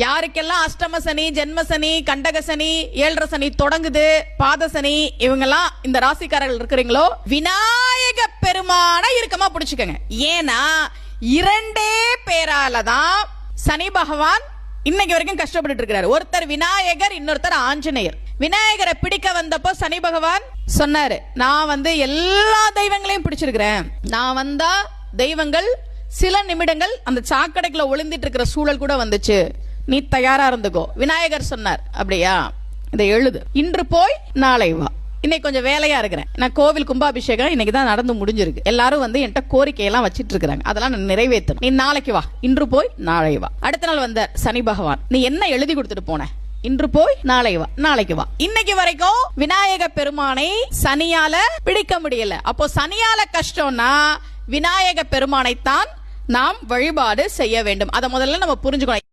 யாருக்கெல்லாம் அஷ்டம சனி, ஜென்ம சனி, கண்டக சனி, ஏழரை சனி தொடங்குது, பாத சனி, இவங்கெல்லாம் இந்த ராசிக்காரர்கள் இருக்கிறீங்களோ விநாயக பெருமான இறுக்கமா பிடிச்சுக்கங்க. ஏன்னா இரண்டே பேரால தான் சனி பகவான் இன்னைக்கு வரைக்கும் கஷ்டப்பட்டு இருக்கிறார். ஒருத்தர் விநாயகர், இன்னொருத்தர் ஆஞ்சநேயர். விநாயகரை பிடிக்க வந்தப்போ சனி பகவான் சொன்னாரு, நான் எல்லா தெய்வங்களையும் பிடிச்சிருக்கிறேன், நான் வந்தா தெய்வங்கள் சில நிமிடங்கள் அந்த சாக்கடைக்குள்ள ஒளிந்திட்டு இருக்கிற சூழல் கூட வந்துச்சு, நீ தயாரா இருந்துக்கோ. விநாயகர் சொன்னார். அப்படியா, இதை எழுது, இன்று போய் நாளை வா. இன்னைக்கு கொஞ்சம் வேலையா இருக்கிறேன், நான் கோவில் கும்பாபிஷேகம் இன்னைக்கு தான் நடந்து முடிஞ்சிருக்கு, எல்லாரும் என்கிட்ட கோரிக்கையெல்லாம் வச்சிட்டு இருக்காங்க, அதெல்லாம் நான் நிறைவேற்றணும், நீ நாளைக்கு வா, இன்று போய் நாளை வா. அடுத்த நாள் வந்த சனி பகவான், நீ என்ன எழுதி கொடுத்துட்டு போன, இன்று போய் நாளை வா, நாளைக்கு வா. இன்னைக்கு வரைக்கும் விநாயக பெருமானை சனியால பிடிக்க முடியல. அப்போ சனியால கஷ்டம்னா விநாயக பெருமானைத்தான் நாம் வழிபாடு செய்ய வேண்டும். அதை முதல்ல நம்ம புரிஞ்சுக்கணும்.